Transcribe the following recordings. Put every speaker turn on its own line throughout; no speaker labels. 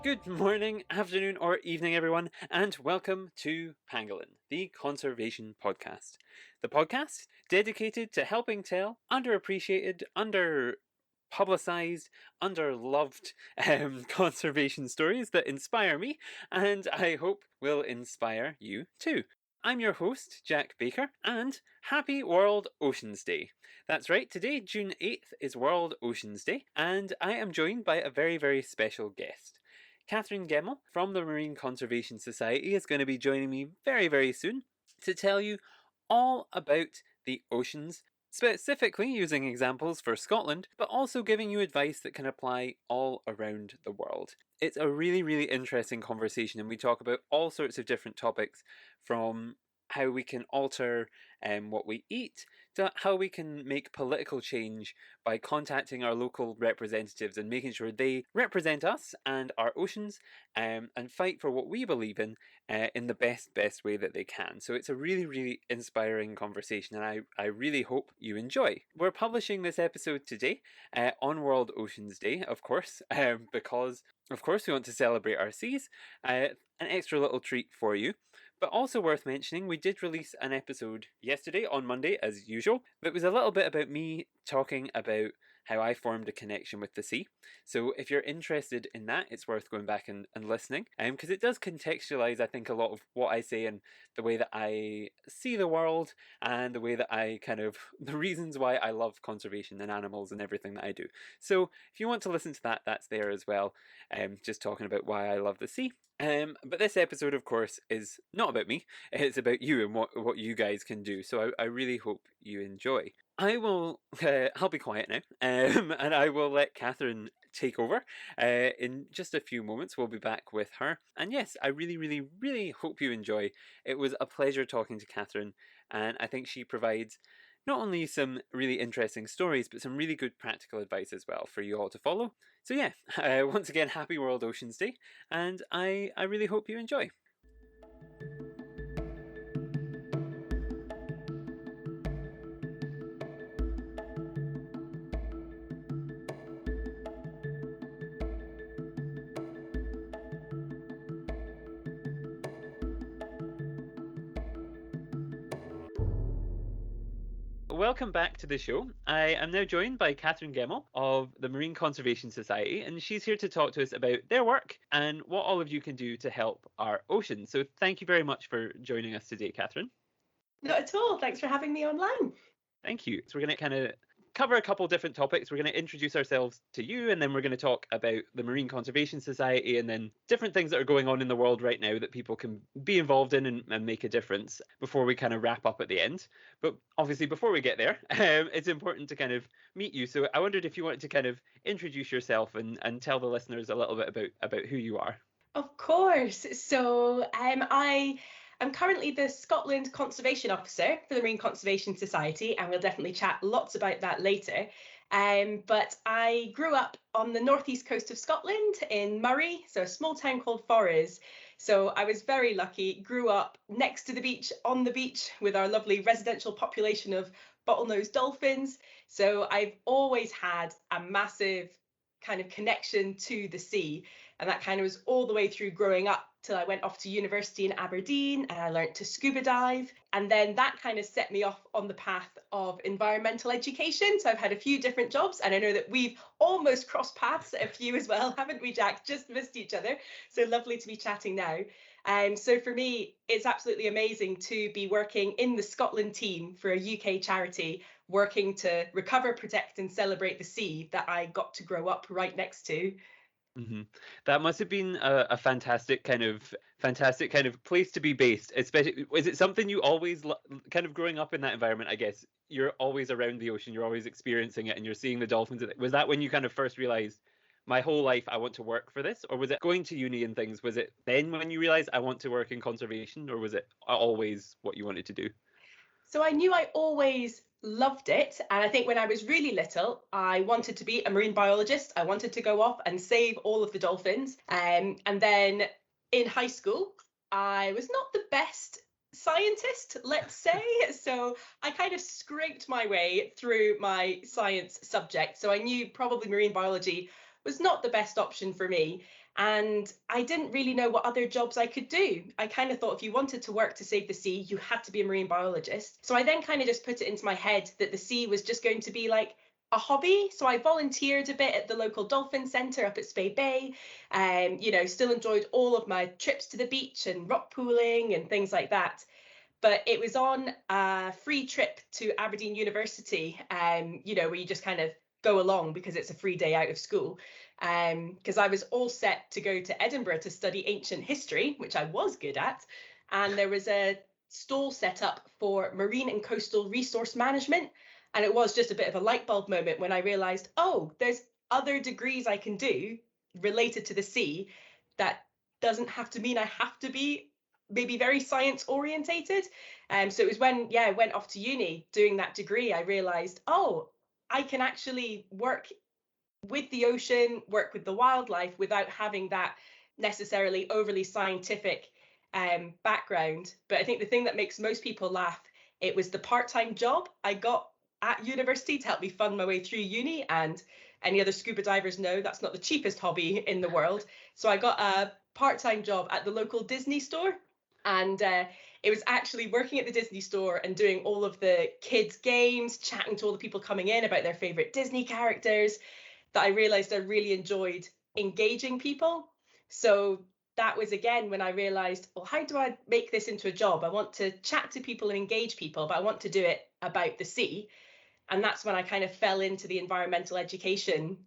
Good morning, afternoon, or evening, everyone, and welcome to Pangolin, the Conservation Podcast. The podcast dedicated to helping tell underappreciated, under-publicized, under-loved conservation stories that inspire me, and I hope will inspire you too. I'm your host, Jack Baker, and happy World Oceans Day. That's right, today, June 8th, is World Oceans Day, and I am joined by a very, very special guest. Catherine Gemmell from the Marine Conservation Society is going to be joining me very, very soon to tell you all about the oceans, specifically using examples for Scotland, but also giving you advice that can apply all around the world. It's a really, really interesting conversation, and we talk about all sorts of different topics from how we can alter what we eat to how we can make political change by contacting our local representatives and making sure they represent us and our oceans and fight for what we believe in the best way that they can. So it's a really, really inspiring conversation, and I really hope you enjoy. We're publishing this episode today on World Oceans Day, of course, because of course we want to celebrate our seas. An extra little treat for you. But also worth mentioning, we did release an episode yesterday on Monday, as usual, that was a little bit about me talking about how I formed a connection with the sea. So if you're interested in that, it's worth going back and listening, because it does contextualize, I think, a lot of what I say and the way that I see the world and the way that I the reasons why I love conservation and animals and everything that I do. So if you want to listen to that, that's there as well, just talking about why I love the sea. But this episode, of course, is not about me. It's about you and what you guys can do. So I really hope you enjoy. I'll be quiet now, and I will let Catherine take over. In just a few moments, we'll be back with her. And yes, I really, really, really hope you enjoy. It was a pleasure talking to Catherine, and I think she provides not only some really interesting stories, but some really good practical advice as well for you all to follow. So yeah, once again, happy World Oceans Day, and I really hope you enjoy. Welcome back to the show. I am now joined by Catherine Gemmell of the Marine Conservation Society, and she's here to talk to us about their work and what all of you can do to help our oceans. So thank you very much for joining us today, Catherine.
Not at all. Thanks for having me online.
Thank you. So we're going to cover a couple different topics. We're going to introduce ourselves to you, and then we're going to talk about the Marine Conservation Society and then different things that are going on in the world right now that people can be involved in and make a difference before we kind of wrap up at the end. But obviously, before we get there, it's important to kind of meet you. So I wondered if you wanted to kind of introduce yourself and tell the listeners a little bit about who you are.
Of course. I am currently the Scotland Conservation Officer for the Marine Conservation Society, and we'll definitely chat lots about that later. But I grew up on the northeast coast of Scotland in Murray, so a small town called Forres. So I was very lucky, grew up next to the beach, on the beach, with our lovely residential population of bottlenose dolphins. So I've always had a massive kind of connection to the sea. And that kind of was all the way through growing up till I went off to university in Aberdeen and I learned to scuba dive. And then that kind of set me off on the path of environmental education. So I've had a few different jobs, and I know that we've almost crossed paths, a few as well, haven't we, Jack? Just missed each other. So lovely to be chatting now. So for me, it's absolutely amazing to be working in the Scotland team for a UK charity, working to recover, protect and celebrate the sea that I got to grow up right next to.
Mm-hmm. That must have been a fantastic kind of place to be based. Especially, is it something you always kind of growing up in that environment? I guess you're always around the ocean, you're always experiencing it, and you're seeing the dolphins. Was that when you kind of first realized, my whole life I want to work for this, or was it going to uni and things? Was it then when you realized I want to work in conservation, or was it always what you wanted to do?
So I knew I always loved it. And I think when I was really little, I wanted to be a marine biologist. I wanted to go off and save all of the dolphins. And then in high school, I was not the best scientist, let's say. So I kind of scraped my way through my science subject. So I knew probably marine biology was not the best option for me. And I didn't really know what other jobs I could do. I kind of thought if you wanted to work to save the sea, you had to be a marine biologist. So I then kind of just put it into my head that the sea was just going to be like a hobby. So I volunteered a bit at the local dolphin centre up at Spey Bay. Still enjoyed all of my trips to the beach and rock pooling and things like that. But it was on a free trip to Aberdeen University, where you just kind of go along because it's a free day out of school. Because I was all set to go to Edinburgh to study ancient history, which I was good at. And there was a stall set up for marine and coastal resource management. And it was just a bit of a light bulb moment when I realized, oh, there's other degrees I can do related to the sea that doesn't have to mean I have to be maybe very science orientated. So it was when, I went off to uni doing that degree, I realized, oh, I can actually work with the ocean, work with the wildlife without having that necessarily overly scientific background. But I think the thing that makes most people laugh, it was the part-time job I got at university to help me fund my way through uni. And any other scuba divers know that's not the cheapest hobby in the world. So I got a part-time job at the local Disney store. And it was actually working at the Disney store and doing all of the kids' games, chatting to all the people coming in about their favorite Disney characters, that I realized I really enjoyed engaging people. So that was again when I realized, well, how do I make this into a job? I want to chat to people and engage people, but I want to do it about the sea. And that's when I kind of fell into the environmental education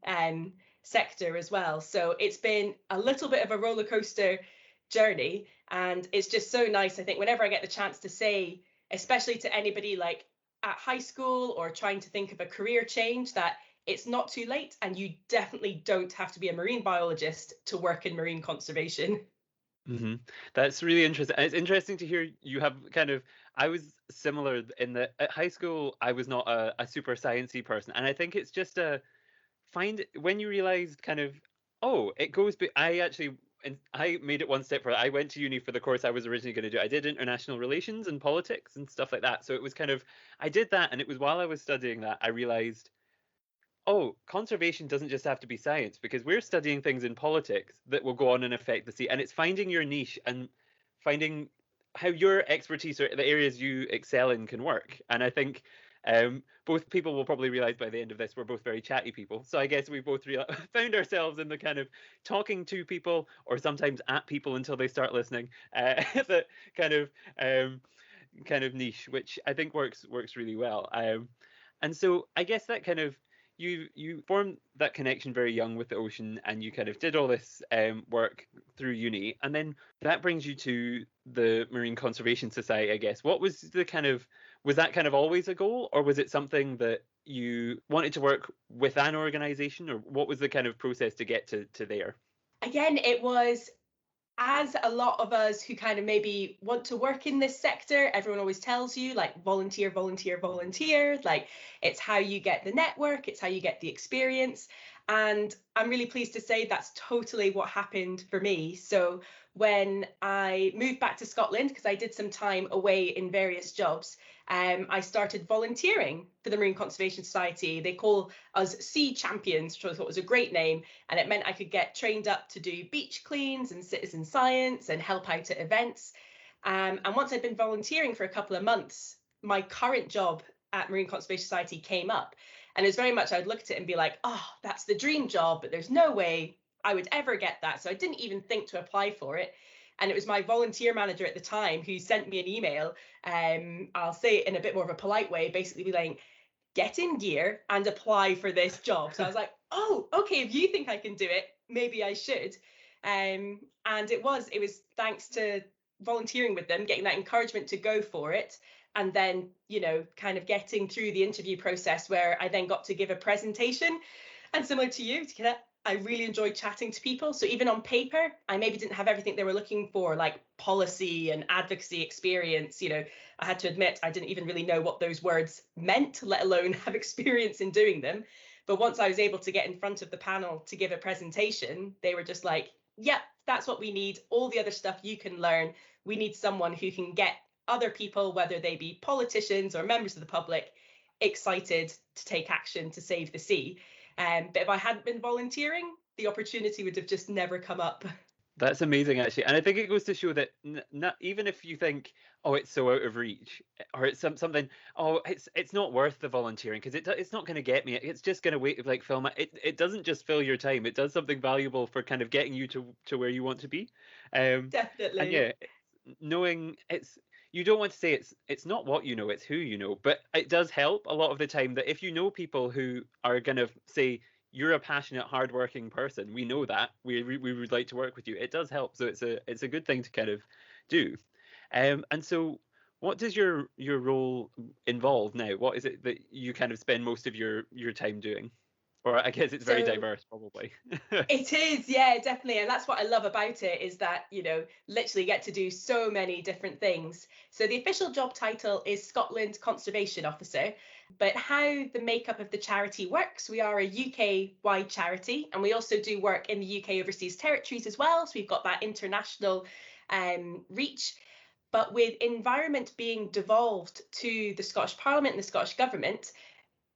sector as well. So it's been a little bit of a roller coaster journey, and it's just so nice. I think whenever I get the chance to say, especially to anybody like at high school or trying to think of a career change, that it's not too late and you definitely don't have to be a marine biologist to work in marine conservation.
Hmm. That's really interesting. And it's interesting to hear you have kind of. I was similar in that at high school I was not a super sciencey person, and I think it's just a find when you realize kind of, oh, it goes. I actually and I made it one step further. I went to uni for the course I was originally going to do. I did international relations and politics and stuff like that. So it was kind of I did that, and it was while I was studying that I realized, oh, conservation doesn't just have to be science because we're studying things in politics that will go on and affect the sea. And it's finding your niche and finding how your expertise or the areas you excel in can work. And I think both people will probably realize by the end of this we're both very chatty people. So I guess we both found ourselves in the kind of talking to people or sometimes at people until they start listening. That kind of niche, which I think works really well. And so I guess that kind of you formed that connection very young with the ocean, and you kind of did all this work through uni, and then that brings you to the Marine Conservation Society. I guess what was the kind of was that kind of always a goal, or was it something that you wanted to work with an organization, or what was the kind of process to get to there?
Again, it was, as a lot of us who kind of maybe want to work in this sector, everyone always tells you like volunteer, volunteer, volunteer. Like it's how you get the network, it's how you get the experience. And I'm really pleased to say that's totally what happened for me. So when I moved back to Scotland, because I did some time away in various jobs, I started volunteering for the Marine Conservation Society. They call us Sea Champions, which I thought was a great name. And it meant I could get trained up to do beach cleans and citizen science and help out at events. And once I'd been volunteering for a couple of months, my current job at Marine Conservation Society came up. And it was very much, I'd look at it and be like, oh, that's the dream job, but there's no way I would ever get that. So I didn't even think to apply for it. And it was my volunteer manager at the time who sent me an email. I'll say it in a bit more of a polite way, basically be like, get in gear and apply for this job. So I was like, oh, okay, if you think I can do it, maybe I should. And it was thanks to volunteering with them, getting that encouragement to go for it. And then, kind of getting through the interview process where I then got to give a presentation. And similar to you, I really enjoyed chatting to people. So even on paper, I maybe didn't have everything they were looking for, like policy and advocacy experience. I had to admit I didn't even really know what those words meant, let alone have experience in doing them. But once I was able to get in front of the panel to give a presentation, they were just like, yep, that's what we need. All the other stuff you can learn. We need someone who can get other people, whether they be politicians or members of the public, excited to take action to save the sea. But if I hadn't been volunteering, the opportunity would have just never come up.
That's amazing, actually, and I think it goes to show that not even if you think, oh, it's so out of reach, or it's something, oh, it's not worth the volunteering because it's not going to get me. It's just going to wait like fill my. It doesn't just fill your time. It does something valuable for kind of getting you to where you want to be, and
Definitely.
yeah, knowing it's you don't want to say it's not what you know, it's who you know, but it does help a lot of the time that if you know people who are going to say you're a passionate, hardworking person. We know that. We would like to work with you. It does help. So it's a good thing to kind of do. And so, what does your role involve now? What is it that you kind of spend most of your time doing? Or I guess it's very
So
diverse, probably.
it is, yeah, definitely. And that's what I love about it is that, literally get to do so many different things. So the official job title is Scotland Conservation Officer. But how the makeup of the charity works, we are a UK-wide charity, and we also do work in the UK overseas territories as well. So we've got that international reach. But with environment being devolved to the Scottish Parliament and the Scottish Government,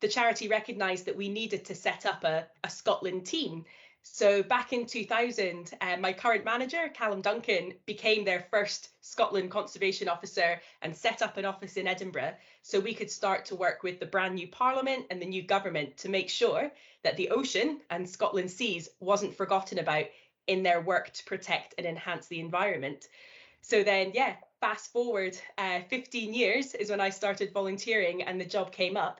the charity recognised that we needed to set up a Scotland team. So back in 2000, my current manager, Callum Duncan, became their first Scotland Conservation Officer and set up an office in Edinburgh so we could start to work with the brand new Parliament and the new government to make sure that the ocean and Scotland's seas wasn't forgotten about in their work to protect and enhance the environment. So then, yeah, fast forward 15 years is when I started volunteering and the job came up.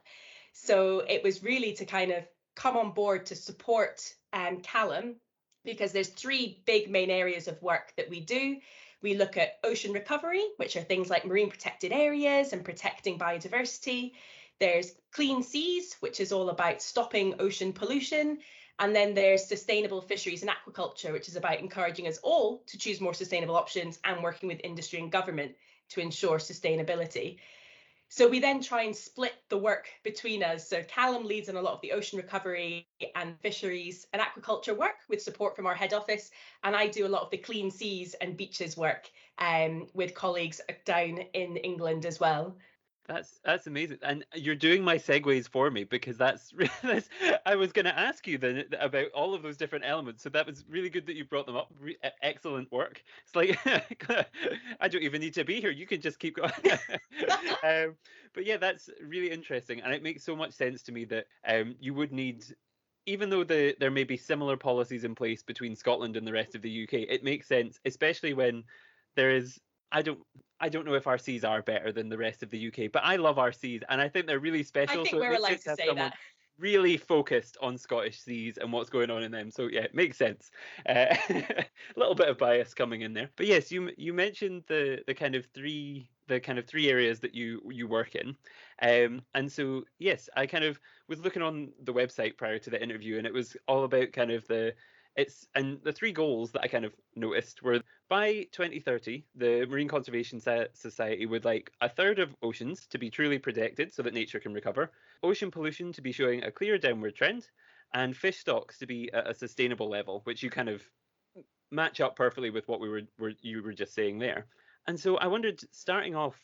So it was really to kind of come on board to support Callum, because there's three big main areas of work that we do. We look at ocean recovery, which are things like marine protected areas and protecting biodiversity. There's clean seas, which is all about stopping ocean pollution. And then there's sustainable fisheries and aquaculture, which is about encouraging us all to choose more sustainable options and working with industry and government to ensure sustainability. So we then try and split the work between us. So Callum leads on a lot of the ocean recovery and fisheries and aquaculture work with support from our head office. And I do a lot of the clean seas and beaches work with colleagues down in England as well.
That's amazing, and you're doing my segues for me because that's I was going to ask you then about all of those different elements. So that was really good that you brought them up. Excellent work. It's like I don't even need to be here. You can just keep going. But yeah, that's really interesting, and it makes so much sense to me that you would need. Even though there may be similar policies in place between Scotland and the rest of the UK, it makes sense, especially when there is. I don't I don't know if our seas are better than the rest of the UK, but I love our seas and I think they're really
I
special. So
think
it
we're
makes
allowed
sense
to
to have
say
someone
that.
really focused on Scottish seas and what's going on in them. So yeah, it makes sense. A little bit of bias coming in there, but yes, you mentioned the kind of three areas that you work in, and so yes, I kind of was looking on the website prior to the interview, and it was all about kind of the three goals that I kind of noticed were by 2030, the Marine Conservation Society would like a third of oceans to be truly protected so that nature can recover, ocean pollution to be showing a clear downward trend, and fish stocks to be at a sustainable level, which you kind of match up perfectly with what you were just saying there. And so I wondered, starting off,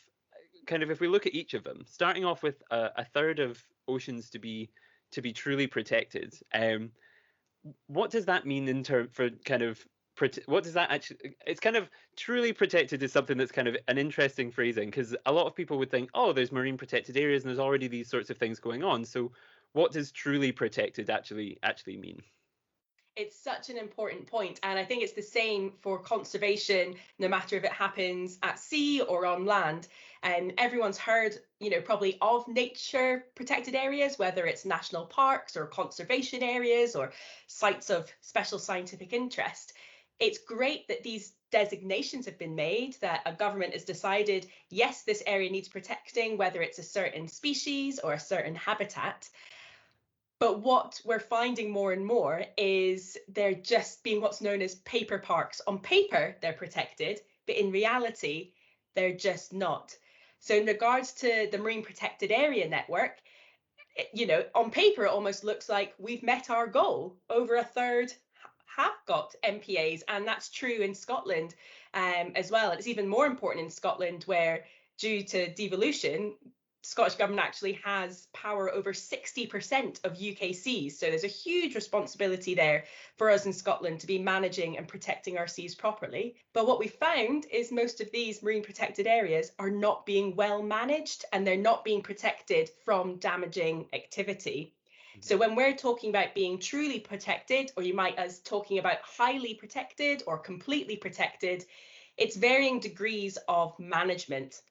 kind of if we look at each of them, starting off with a third of oceans to be truly protected. What does that mean in term for kind of what does that actually it's kind of truly protected is something that's kind of an interesting phrasing because a lot of people would think, oh, there's marine protected areas and there's already these sorts of things going on, so what does truly protected actually mean?
It's such an important point, and I think it's the same for conservation, no matter if it happens at sea or on land. And everyone's heard, probably of nature protected areas, whether it's national parks or conservation areas or sites of special scientific interest. It's great that these designations have been made, that a government has decided, yes, this area needs protecting, whether it's a certain species or a certain habitat. But what we're finding more and more is they're just being what's known as paper parks. On paper, they're protected, but in reality, they're just not. So, in regards to the Marine Protected Area Network, on paper, it almost looks like we've met our goal. Over a third have got MPAs, and that's true in Scotland as well. It's even more important in Scotland, where due to devolution, Scottish Government actually has power over 60% of UK seas. So there's a huge responsibility there for us in Scotland to be managing and protecting our seas properly. But what we found is most of these marine protected areas are not being well managed, and they're not being protected from damaging activity. So when we're talking about being truly protected, or you might as talking about highly protected or completely protected, it's varying degrees of management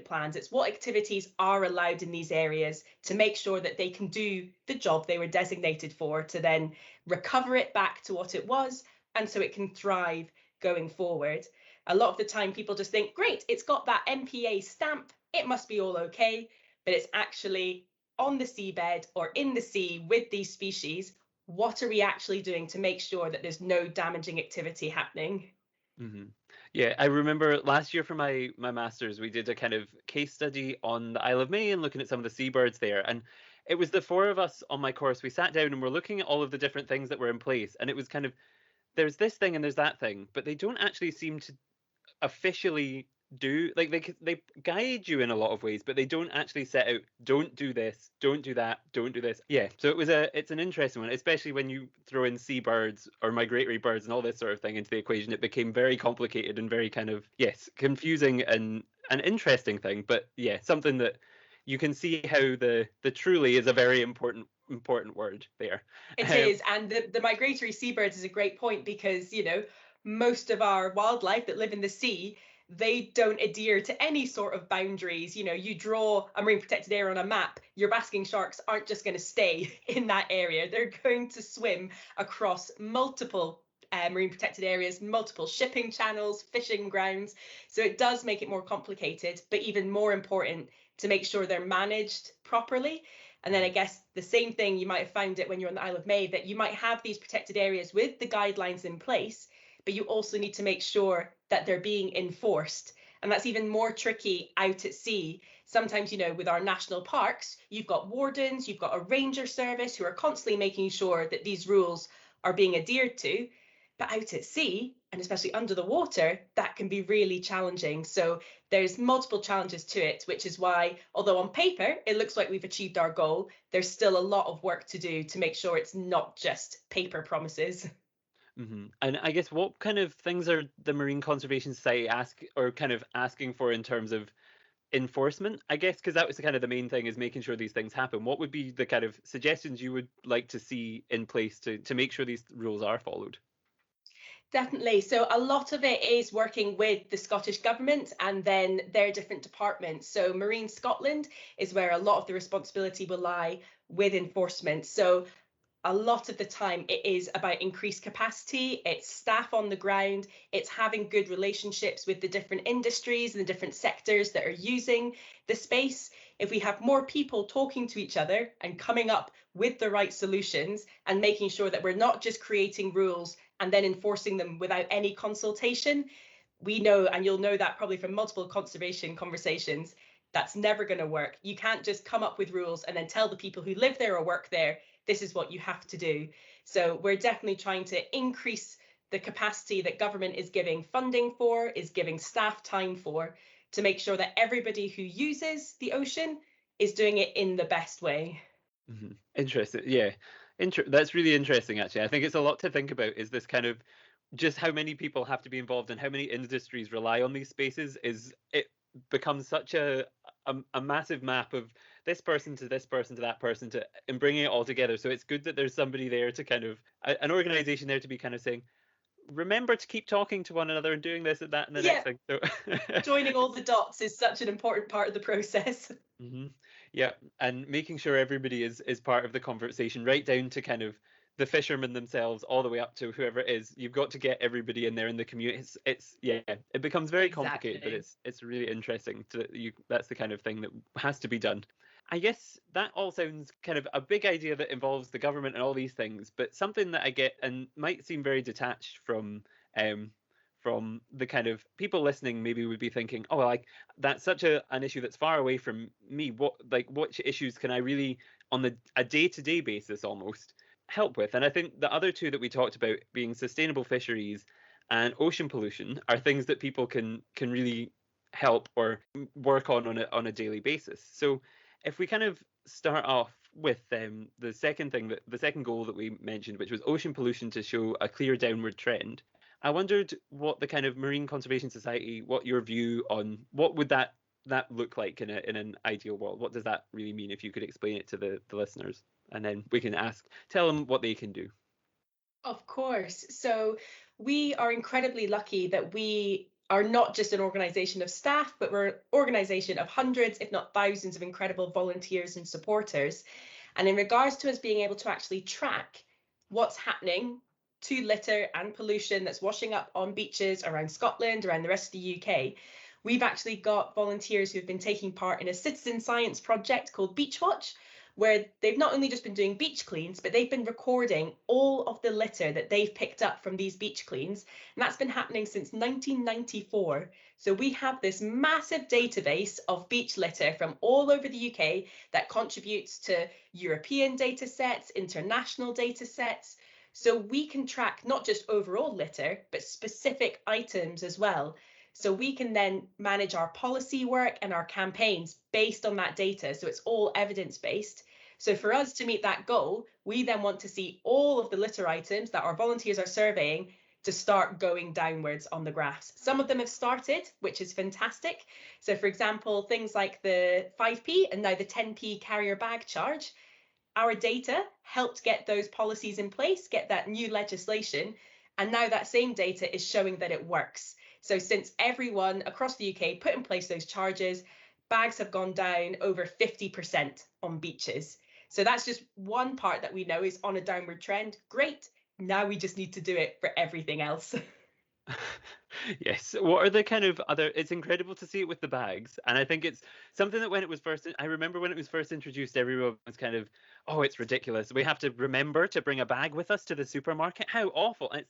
plans. It's what activities are allowed in these areas to make sure that they can do the job they were designated for, to then recover it back to what it was, and so it can thrive going forward. A lot of the time people just think, great, it's got that MPA stamp, it must be all okay. But it's actually on the seabed or in the sea with these species. What are we actually doing to make sure that there's no damaging activity happening?
Hmm. Yeah, I remember last year for my master's, we did a kind of case study on the Isle of May and looking at some of the seabirds there. And it was the four of us on my course. We sat down and we're looking at all of the different things that were in place. And it was kind of, there's this thing and there's that thing, but they don't actually seem to officially do, like, they guide you in a lot of ways, but they don't actually set out, don't do this, don't do that, don't do this. Yeah, so it's an interesting one, especially when you throw in seabirds or migratory birds and all this sort of thing into the equation. It became very complicated and very kind of, yes, confusing and an interesting thing, but yeah, something that you can see how the truly is a very important word there.
It
um,
is. And the migratory seabirds is a great point because, most of our wildlife that live in the sea, they don't adhere to any sort of boundaries. You draw a marine protected area on a map, your basking sharks aren't just going to stay in that area. They're going to swim across multiple marine protected areas, multiple shipping channels, fishing grounds. So it does make it more complicated, but even more important to make sure they're managed properly. And then I guess the same thing, you might have found it when you're on the Isle of May, that you might have these protected areas with the guidelines in place, but you also need to make sure that they're being enforced. And that's even more tricky out at sea. Sometimes, with our national parks, you've got wardens, you've got a ranger service who are constantly making sure that these rules are being adhered to. But out at sea, and especially under the water, that can be really challenging. So there's multiple challenges to it, which is why, although on paper it looks like we've achieved our goal, there's still a lot of work to do to make sure it's not just paper promises.
And I guess what kind of things are the Marine Conservation Society kind of asking for in terms of enforcement? I guess because that was the kind of the main thing, is making sure these things happen. What would be the kind of suggestions you would like to see in place to make sure these rules are followed?
Definitely. So a lot of it is working with the Scottish Government and then their different departments. So Marine Scotland is where a lot of the responsibility will lie with enforcement. So a lot of the time it is about increased capacity, it's staff on the ground, it's having good relationships with the different industries and the different sectors that are using the space. If we have more people talking to each other and coming up with the right solutions and making sure that we're not just creating rules and then enforcing them without any consultation, we know, and you'll know that probably from multiple conservation conversations, that's never going to work. You can't just come up with rules and then tell the people who live there or work there, this is what you have to do. So we're definitely trying to increase the capacity that government is giving funding for, is giving staff time for, to make sure that everybody who uses the ocean is doing it in the best way.
Interesting. Yeah. That's really interesting, actually. I think it's a lot to think about, is this kind of just how many people have to be involved and how many industries rely on these spaces. Is it becomes such a massive map of this person to this person to that person to and bringing it all together. So it's good that there's somebody there to kind of an organization there to be kind of saying, remember to keep talking to one another and doing this and that and the next
Yeah,
thing. So
joining all the dots is such an important part of the process.
hmm. Yeah, and making sure everybody is part of the conversation, right down to kind of the fishermen themselves, all the way up to whoever it is. You've got to get everybody in there in the community. It's yeah, it becomes very complicated, but
Exactly.
it's really interesting. That's the kind of thing that has to be done. I guess that all sounds kind of a big idea that involves the government and all these things, but something that I get and might seem very detached um from the kind of people listening maybe would be thinking, oh, like that's such an issue that's far away from me. What issues can I really on a day-to-day basis almost help with? And I think the other two that we talked about, being sustainable fisheries and ocean pollution, are things that people can really help or work on a daily basis. So if we kind of start off with the second thing that the second goal that we mentioned, which was ocean pollution to show a clear downward trend, I wondered what the kind of Marine Conservation Society, what your view on what would that look like in an ideal world? What does that really mean? If you could explain it to the listeners, and then we can tell them what they can do.
Of course. So we are incredibly lucky that we are not just an organization of staff, but we're an organization of hundreds, if not thousands, of incredible volunteers and supporters. And in regards to us being able to actually track what's happening to litter and pollution that's washing up on beaches around Scotland, around the rest of the UK, we've actually got volunteers who've been taking part in a citizen science project called Beach Watch, where they've not only just been doing beach cleans, but they've been recording all of the litter that they've picked up from these beach cleans. And that's been happening since 1994. So we have this massive database of beach litter from all over the UK that contributes to European data sets, international data sets. So we can track not just overall litter, but specific items as well. So we can then manage our policy work and our campaigns based on that data. So it's all evidence based. So for us to meet that goal, we then want to see all of the litter items that our volunteers are surveying to start going downwards on the graphs. Some of them have started, which is fantastic. So for example, things like the 5p and now the 10p carrier bag charge, our data helped get those policies in place, get that new legislation, and now that same data is showing that it works. So since everyone across the UK put in place those charges, bags have gone down over 50% on beaches. So that's just one part that we know is on a downward trend. Great. Now we just need to do it for everything else.
Yes. What are the kind of other? It's incredible to see it with the bags, and I think it's something that when it was first, I remember when it was first introduced, everyone was kind of, "Oh, it's ridiculous. We have to remember to bring a bag with us to the supermarket. How awful!" And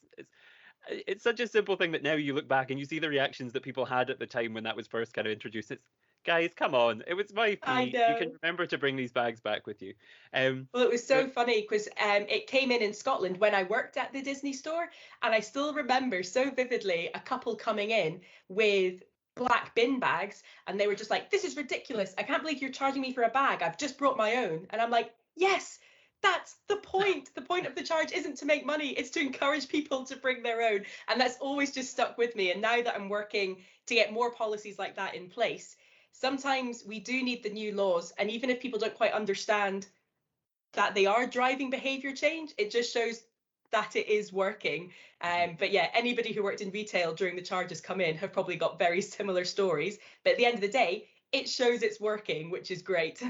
it's such a simple thing that now you look back and you see the reactions that people had at the time when that was first kind of introduced. It's guys, come on, it was
I
5p. You can
know.
remember to bring these bags back with you.
Well, it was so
But
funny because it came in Scotland when I worked at the Disney store, and I still remember so vividly a couple coming in with black bin bags, and they were just like, "This is ridiculous! I can't believe you're charging me for a bag. I've just brought my own." And I'm like, "Yes, that's the point. The point of the charge isn't to make money; it's to encourage people to bring their own." And that's always just stuck with me. And now that I'm working to get more policies like that in place, sometimes we do need the new laws, and even if people don't quite understand that they are driving behavior change, it just shows that it is working. But yeah, anybody who worked in retail during the charges come in have probably got very similar stories. But at the end of the day, it shows it's working, which is great.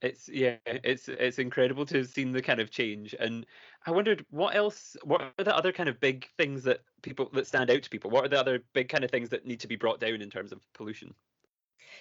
It's yeah, it's incredible to have seen the kind of change, and I wondered what else. What are the other kind of big things that people that stand out to people? What are the other big kind of things that need to be brought down in terms of pollution?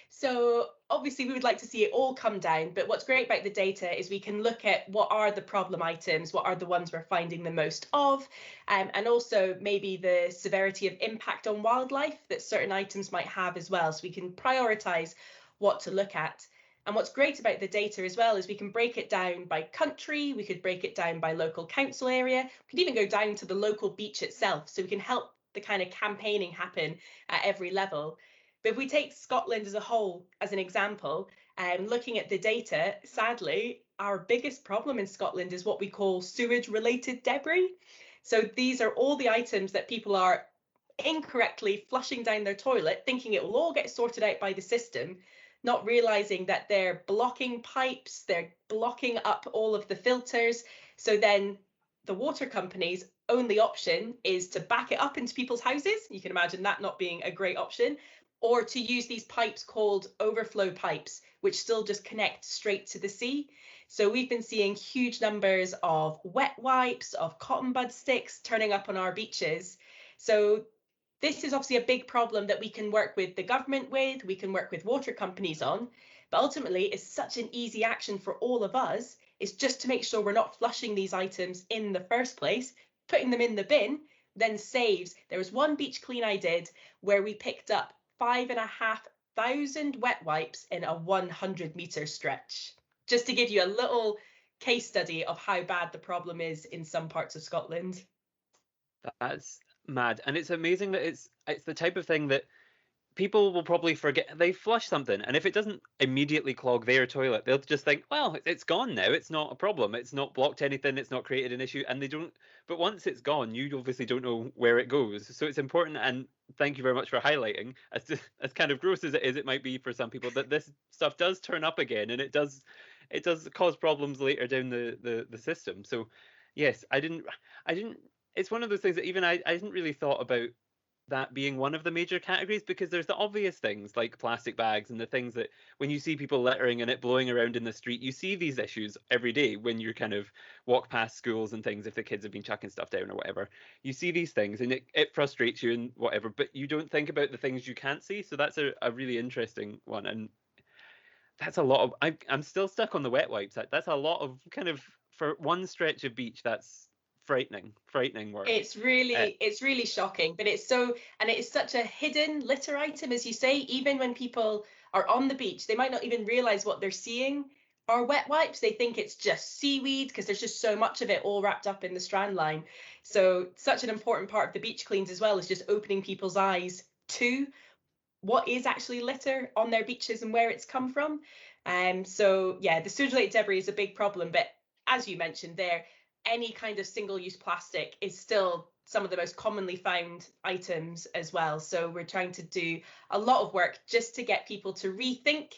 So obviously we would like to see it all come down, but what's great about the data is we can look at what are the problem items, what are the ones we're finding the most of, and also maybe the severity of impact on wildlife that certain items might have as well. So we can prioritize what to look at. And what's great about the data as well is we can break it down by country, we could break it down by local council area, we could even go down to the local beach itself. So we can help the kind of campaigning happen at every level. But if we take Scotland as a whole as an example, looking at the data, sadly, our biggest problem in Scotland is what we call sewage related debris. So these are all the items that people are incorrectly flushing down their toilet, thinking it will all get sorted out by the system, not realizing that they're blocking pipes, they're blocking up all of the filters. So then the water company's only option is to back it up into people's houses. You can imagine that not being a great option, or to use these pipes called overflow pipes, which still just connect straight to the sea. So we've been seeing huge numbers of wet wipes, of cotton bud sticks turning up on our beaches. So this is obviously a big problem that we can work with the government with, we can work with water companies on, but ultimately it's such an easy action for all of us, is just to make sure we're not flushing these items in the first place, putting them in the bin, then saves. There was one beach clean I did where we picked up 5,500 wet wipes in a 100-meter stretch. Just to give you a little case study of how bad the problem is in some parts of Scotland.
That's mad, and it's amazing that it's the type of thing that people will probably forget they flush something, and if it doesn't immediately clog their toilet, they'll just think, well, it's gone now, it's not a problem, it's not blocked anything, it's not created an issue, and they don't. But once it's gone, you obviously don't know where it goes, so it's important. And thank you very much for highlighting, as kind of gross as it might be for some people, that this stuff does turn up again, and it does cause problems later down the system. So yes, I didn't it's one of those things that even I hadn't really thought about that being one of the major categories, because there's the obvious things like plastic bags and the things that when you see people littering and it blowing around in the street, you see these issues every day when you kind of walk past schools and things. If the kids have been chucking stuff down or whatever, you see these things and it frustrates you and whatever, but you don't think about the things you can't see. So that's a really interesting one. And that's a lot of I'm still stuck on the wet wipes. That's a lot of kind of, for one stretch of beach, that's frightening work.
It's really shocking, but it is such a hidden litter item, as you say. Even when people are on the beach, they might not even realize what they're seeing are wet wipes. They think it's just seaweed because there's just so much of it all wrapped up in the strand line. So such an important part of the beach cleans as well is just opening people's eyes to what is actually litter on their beaches and where it's come from. So yeah, the sewage related debris is a big problem, but as you mentioned there, any kind of single-use plastic is still some of the most commonly found items as well. So we're trying to do a lot of work just to get people to rethink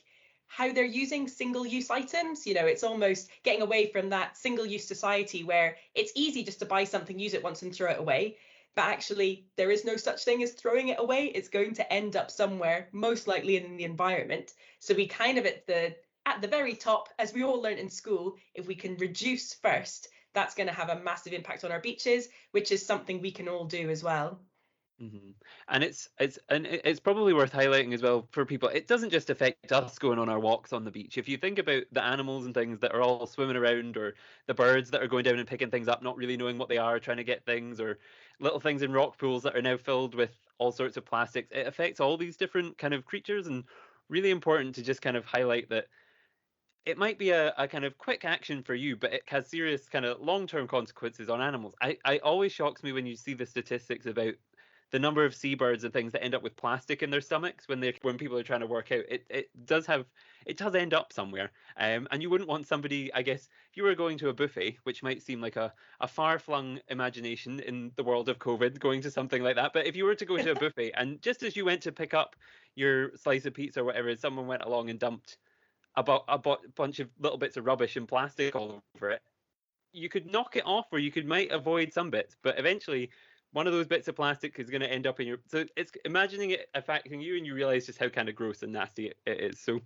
how they're using single-use items. You know, it's almost getting away from that single-use society where it's easy just to buy something, use it once and throw it away. But actually, there is no such thing as throwing it away. It's going to end up somewhere, most likely in the environment. So we kind of at the very top, as we all learned in school, if we can reduce first, that's going to have a massive impact on our beaches, which is something we can all do as well.
Hmm. And it's probably worth highlighting as well for people. It doesn't just affect us going on our walks on the beach. If you think about the animals and things that are all swimming around, or the birds that are going down and picking things up, not really knowing what they are, trying to get things, or little things in rock pools that are now filled with all sorts of plastics, it affects all these different kind of creatures. And really important to just kind of highlight that it might be a kind of quick action for you, but it has serious kind of long-term consequences on animals. I always shocks me when you see the statistics about the number of seabirds and things that end up with plastic in their stomachs when people are trying to work out. It does end up somewhere. And you wouldn't want somebody, I guess, if you were going to a buffet, which might seem like a far-flung imagination in the world of COVID, going to something like that. But if you were to go to a buffet and just as you went to pick up your slice of pizza or whatever, someone went along and dumped about bunch of little bits of rubbish and plastic all over it, you could knock it off, or you could might avoid some bits, but eventually one of those bits of plastic is going to end up in your. So it's imagining it affecting you, and you realize just how kind of gross and nasty it is. So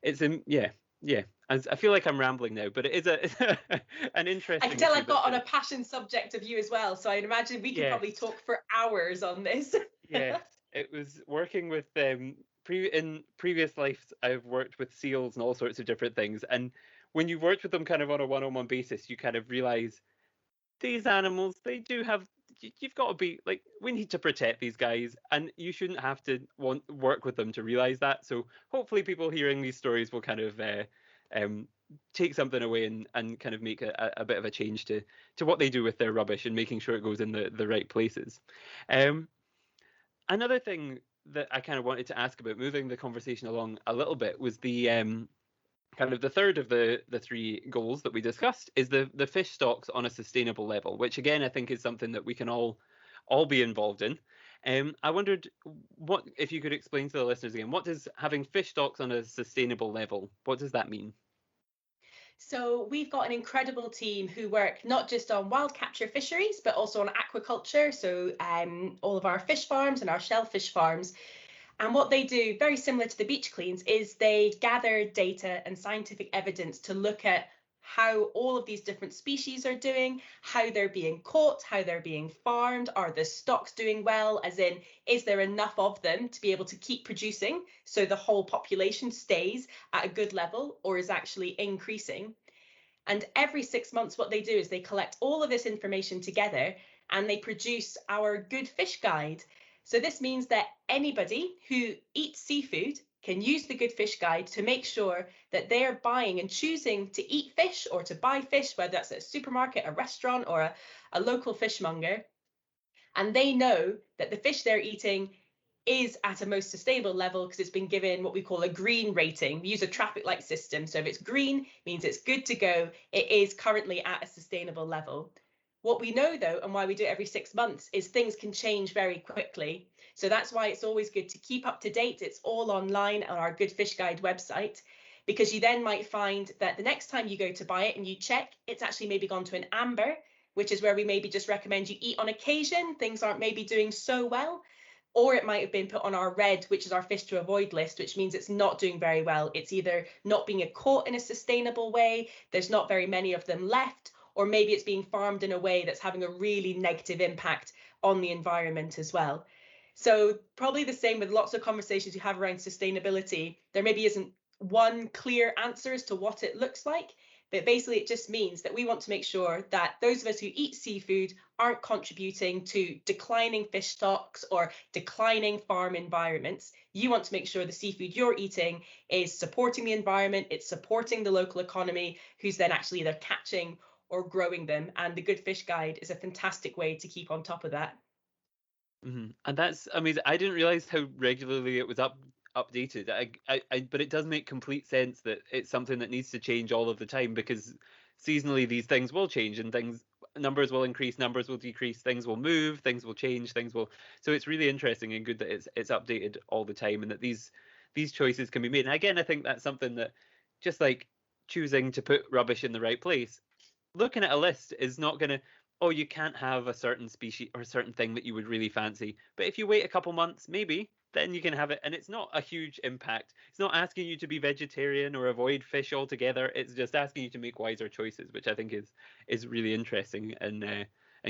it's yeah, yeah. I feel like I'm rambling now, but it is an
I can
interesting
tell
issue.
I've
That's
got on
kind
a
of,
passion subject of you as well. So I'd imagine we could probably
yes,
talk for hours on this.
yes. It was working with in previous lives. I've worked with seals and all sorts of different things, and when you've worked with them kind of on a one-on-one basis, you kind of realize these animals, they do have. You've got to be like, we need to protect these guys, and you shouldn't have to work with them to realize that. So hopefully people hearing these stories will kind of um, take something away, and kind of make a bit of a change to what they do with their rubbish, and making sure it goes in the right places. um, Another thing that I kind of wanted to ask about, moving the conversation along a little bit, was the kind of the third of the three goals that we discussed, is the fish stocks on a sustainable level, which again I think is something that we can all be involved in. I wondered what if you could explain to the listeners again, what does having fish stocks on a sustainable level, what does that mean?
So we've got an incredible team who work not just on wild capture fisheries, but also on aquaculture. So all of our fish farms and our shellfish farms. And what they do, very similar to the beach cleans, is they gather data and scientific evidence to look at how all of these different species are doing, how they're being caught, how they're being farmed, are the stocks doing well, as in, is there enough of them to be able to keep producing so the whole population stays at a good level or is actually increasing. And every 6 months, what they do is they collect all of this information together and they produce our good fish guide. So this means that anybody who eats seafood can use the good fish guide to make sure that they're buying and choosing to eat fish or to buy fish, whether that's at a supermarket, a restaurant, or a local fishmonger. And they know that the fish they're eating is at a most sustainable level because it's been given what we call a green rating. We use a traffic light system. So if it's green, means it's good to go. It is currently at a sustainable level. What we know though, and why we do it every 6 months, is things can change very quickly. So that's why it's always good to keep up to date. It's all online on our Good Fish Guide website, because you then might find that the next time you go to buy it and you check, it's actually maybe gone to an amber, which is where we maybe just recommend you eat on occasion. Things aren't maybe doing so well. Or it might have been put on our red, which is our fish to avoid list, which means it's not doing very well. It's either not being caught in a sustainable way, there's not very many of them left, or maybe it's being farmed in a way that's having a really negative impact on the environment as well. So probably the same with lots of conversations you have around sustainability. There maybe isn't one clear answer as to what it looks like, but basically it just means that we want to make sure that those of us who eat seafood aren't contributing to declining fish stocks or declining farm environments. You want to make sure the seafood you're eating is supporting the environment, it's supporting the local economy, who's then actually either catching or growing them. And the Good Fish Guide is a fantastic way to keep on top of that.
And that's amazing. I didn't realize how regularly it was updated. But it does make complete sense that it's something that needs to change all of the time because seasonally these things will change and things numbers will increase, numbers will decrease, things will move, things will change, things will. So it's really interesting and good that it's updated all the time and that these choices can be made. And again, I think that's something that just like choosing to put rubbish in the right place, looking at a list is not going to, oh, you can't have a certain species or a certain thing that you would really fancy. But if you wait a couple months, maybe, then you can have it. And it's not a huge impact. It's not asking you to be vegetarian or avoid fish altogether. It's just asking you to make wiser choices, which I think is really interesting and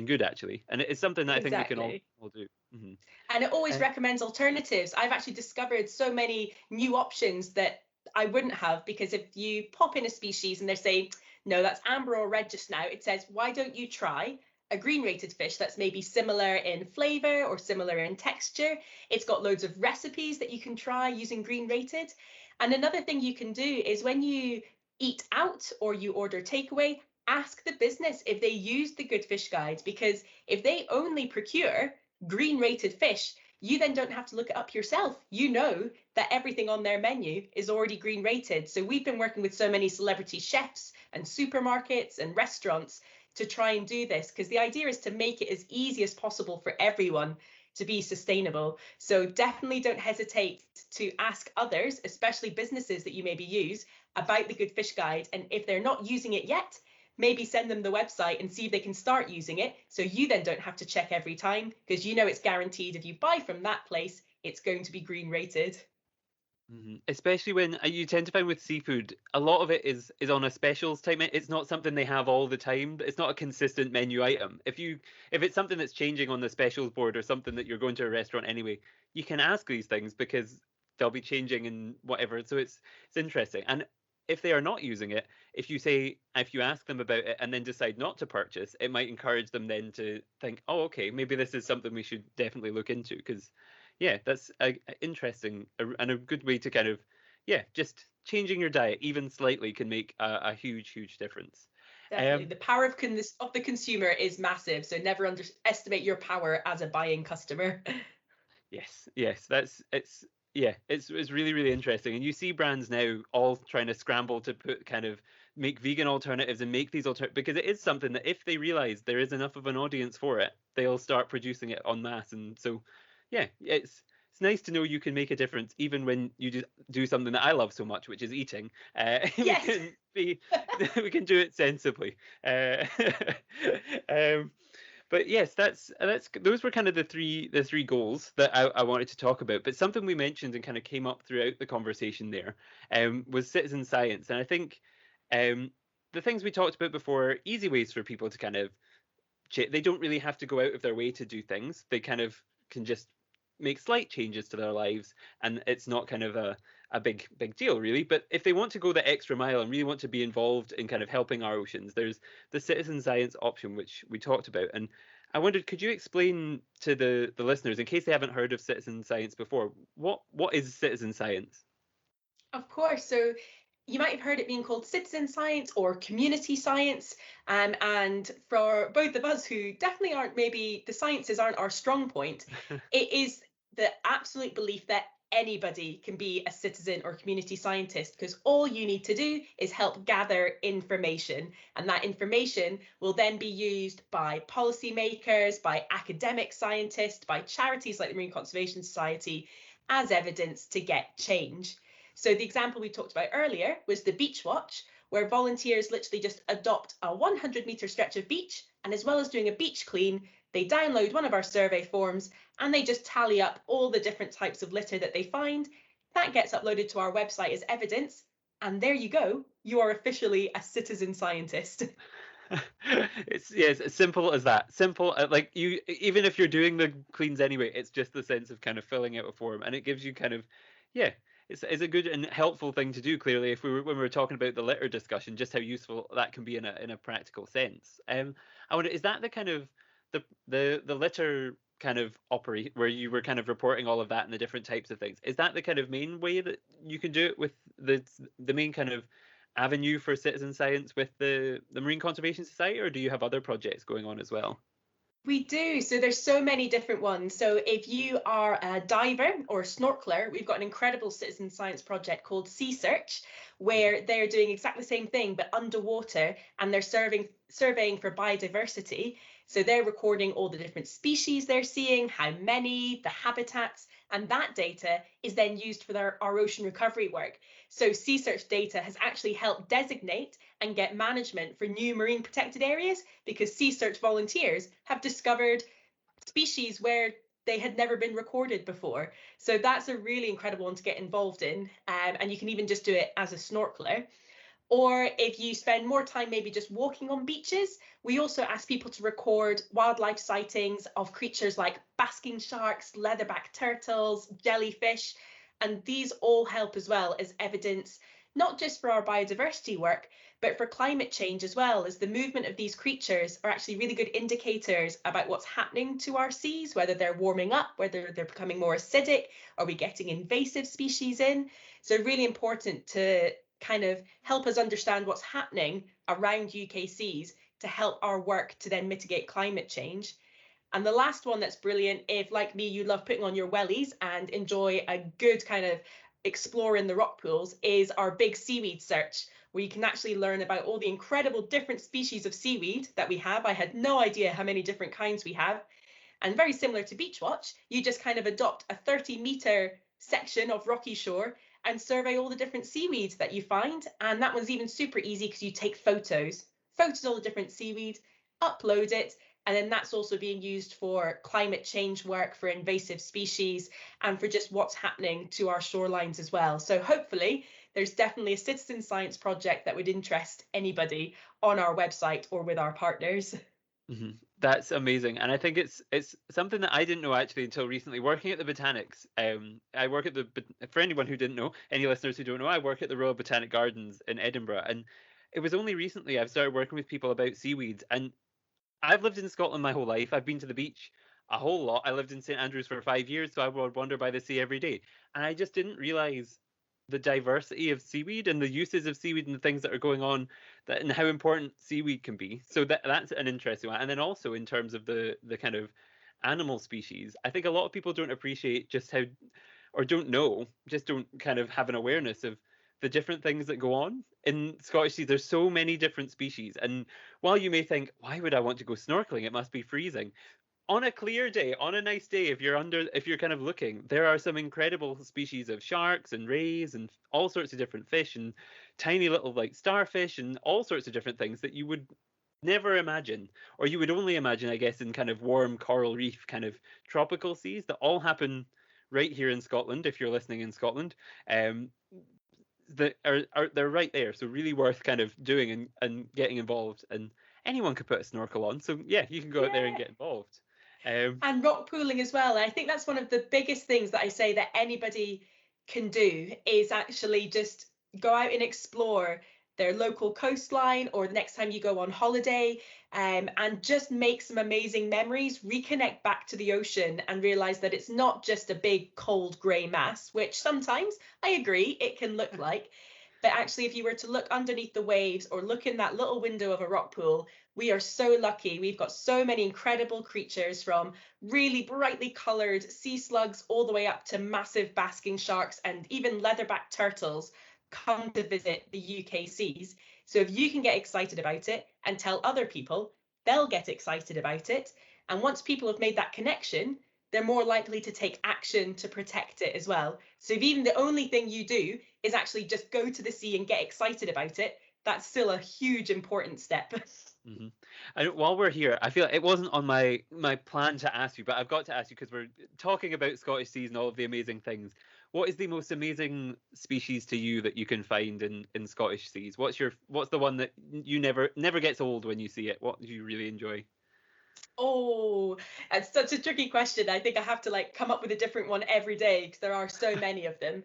good actually. And it's something that I think we can
Exactly.
all do. Hmm.
And it always
Uh,
recommends alternatives. I've actually discovered so many new options that I wouldn't have, because if you pop in a species and they're saying, no, that's amber or red just now, it says, why don't you try a green rated fish that's maybe similar in flavor or similar in texture? It's got loads of recipes that you can try using green rated. And another thing you can do is when you eat out or you order takeaway, ask the business if they use the Good Fish Guide, because if they only procure green rated fish, you then don't have to look it up yourself. You know that everything on their menu is already green rated. So we've been working with so many celebrity chefs and supermarkets and restaurants to try and do this, because the idea is to make it as easy as possible for everyone to be sustainable. So definitely don't hesitate to ask others, especially businesses that you maybe use, about the Good Fish Guide. And if they're not using it yet, maybe send them the website and see if they can start using it, so you then don't have to check every time, because you know it's guaranteed if you buy from that place, it's going to be green rated.
Especially when you tend to find with seafood, a lot of it is on a specials type. It's not something they have all the time. It's not a consistent menu item. If it's something that's changing on the specials board or something that you're going to a restaurant anyway, you can ask these things because they'll be changing and whatever. So it's interesting. And if they are not using it, if you ask them about it and then decide not to purchase, it might encourage them then to think, oh, okay, maybe this is something we should definitely look into because yeah, that's interesting and a good way to kind of, yeah, just changing your diet even slightly can make a huge, huge difference.
Definitely,
Um,
the power of the consumer is massive, so never underestimate your power as a buying customer.
yes, yes, it's really, really interesting. And you see brands now all trying to scramble to put kind of make vegan alternatives and make these because it is something that if they realize there is enough of an audience for it, they'll start producing it en masse. And so, yeah, it's nice to know you can make a difference even when you do something that I love so much, which is eating. We
Yes.
can be we can do it sensibly. Um, but yes, that's those were kind of the three goals that I wanted to talk about. But something we mentioned and kind of came up throughout the conversation there was citizen science, and I think um, the things we talked about before, easy ways for people to kind of they don't really have to go out of their way to do things. They kind of can just make slight changes to their lives, and it's not kind of a big deal really. But if they want to go the extra mile and really want to be involved in kind of helping our oceans, there's the citizen science option which we talked about. And I wondered, could you explain to the listeners, in case they haven't heard of citizen science before, what is citizen science?
Of course. So you might have heard it being called citizen science or community science. And for both of us who definitely aren't, maybe the sciences aren't our strong point, it is the absolute belief that anybody can be a citizen or community scientist, because all you need to do is help gather information, and that information will then be used by policymakers, by academic scientists, by charities like the Marine Conservation Society as evidence to get change. So the example we talked about earlier was the Beach Watch, where volunteers literally just adopt a 100-meter stretch of beach, and as well as doing a beach clean, they download one of our survey forms and they just tally up all the different types of litter that they find. That gets uploaded to our website as evidence, and there you go. You are officially a citizen scientist.
It's as simple as that. Simple, like you, even if you're doing the cleans anyway, it's just the sense of kind of filling out a form, and it gives you kind of, yeah, it's a good and helpful thing to do. Clearly, if when we were talking about the litter discussion, just how useful that can be in a practical sense. I wonder, is that the kind of the litter kind of operate where you were kind of reporting all of that and the different types of things? Is that the kind of main way that you can do it with the main kind of avenue for citizen science with the Marine Conservation Society, or do you have other projects going on as well?
We do. So there's so many different ones. So if you are a diver or a snorkeler, we've got an incredible citizen science project called Sea Search, where they're doing exactly the same thing, but underwater, and they're surveying for biodiversity. So they're recording all the different species they're seeing, how many, the habitats, and that data is then used for our ocean recovery work. So Sea Search data has actually helped designate and get management for new marine protected areas, because Sea Search volunteers have discovered species where they had never been recorded before. So that's a really incredible one to get involved in. And you can even just do it as a snorkeler. Or if you spend more time maybe just walking on beaches, we also ask people to record wildlife sightings of creatures like basking sharks, leatherback turtles, jellyfish. And these all help as well as evidence, not just for our biodiversity work, but for climate change as well, as the movement of these creatures are actually really good indicators about what's happening to our seas, whether they're warming up, whether they're becoming more acidic, are we getting invasive species in? So really important to kind of help us understand what's happening around UK seas to help our work to then mitigate climate change. And the last one that's brilliant, if like me, you love putting on your wellies and enjoy a good kind of explore in the rock pools, is our big seaweed search, where you can actually learn about all the incredible different species of seaweed that we have. I had no idea how many different kinds we have. And very similar to Beach Watch, you just kind of adopt a 30-meter section of rocky shore and survey all the different seaweeds that you find. And that one's even super easy because you take photos of all the different seaweed, upload it, and then that's also being used for climate change work, for invasive species, and for just what's happening to our shorelines as well. So hopefully there's definitely a citizen science project that would interest anybody on our website or with our partners.
That's amazing, and I think it's something that I didn't know actually until recently. Working at the Botanics, I work at for anyone who didn't know, any listeners who don't know, I work at the Royal Botanic Gardens in Edinburgh, and it was only recently I've started working with people about seaweeds. And I've lived in Scotland my whole life. I've been to the beach a whole lot. I lived in St Andrews for 5 years, so I would wander by the sea every day. And I just didn't realize the diversity of seaweed and the uses of seaweed and the things that are going on, that and how important seaweed can be. So that's an interesting one. And then also in terms of the kind of animal species, I think a lot of people don't appreciate just how, or don't know, just don't kind of have an awareness of the different things that go on in Scottish seas. There's so many different species, and while you may think, why would I want to go snorkeling? It must be freezing. On a clear day, on a nice day, if you're kind of looking, there are some incredible species of sharks and rays and all sorts of different fish and tiny little like starfish and all sorts of different things that you would never imagine, or you would only imagine, I guess, in kind of warm coral reef kind of tropical seas that all happen right here in Scotland. If you're listening in Scotland, um, that are they're right there. So really worth kind of doing and getting involved. And anyone could put a snorkel on. So yeah, you can go out there and
Yeah.
get involved. Um,
And rock pooling as well. And I think that's one of the biggest things that I say that anybody can do, is actually just go out and explore their local coastline, or the next time you go on holiday, and just make some amazing memories, reconnect back to the ocean and realize that it's not just a big cold grey mass, which sometimes I agree it can look like, actually, if you were to look underneath the waves or look in that little window of a rock pool, we are so lucky. We've got so many incredible creatures, from really brightly coloured sea slugs all the way up to massive basking sharks and even leatherback turtles come to visit the UK seas. So if you can get excited about it and tell other people, they'll get excited about it. And once people have made that connection, they're more likely to take action to protect it as well. So if even the only thing you do is actually just go to the sea and get excited about it, that's still a huge important step.
Hmm. And while we're here, I feel like it wasn't on my plan to ask you, but I've got to ask you because we're talking about Scottish seas and all of the amazing things. What is the most amazing species to you that you can find in Scottish seas? What's the one that you never gets old when you see it? What do you really enjoy?
Oh, it's such a tricky question. I think I have to like come up with a different one every day because there are so many of them.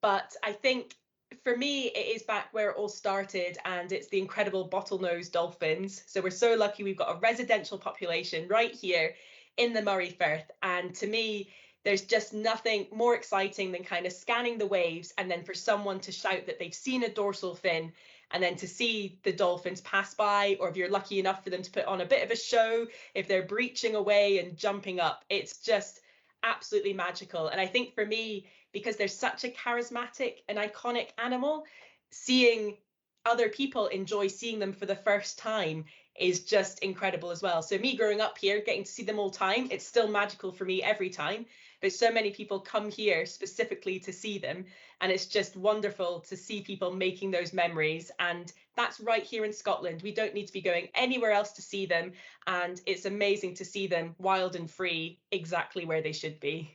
But I think for me, it is back where it all started, and it's the incredible bottlenose dolphins. So we're so lucky we've got a residential population right here in the Murray Firth. And to me, there's just nothing more exciting than kind of scanning the waves and then for someone to shout that they've seen a dorsal fin, and then to see the dolphins pass by, or if you're lucky enough for them to put on a bit of a show, if they're breaching away and jumping up, it's just absolutely magical. And I think for me, because they're such a charismatic and iconic animal, seeing other people enjoy seeing them for the first time is just incredible as well. So me growing up here, getting to see them all time, it's still magical for me every time. But so many people come here specifically to see them, and it's just wonderful to see people making those memories. And that's right here in Scotland. We don't need to be going anywhere else to see them. And it's amazing to see them wild and free, exactly where they should be.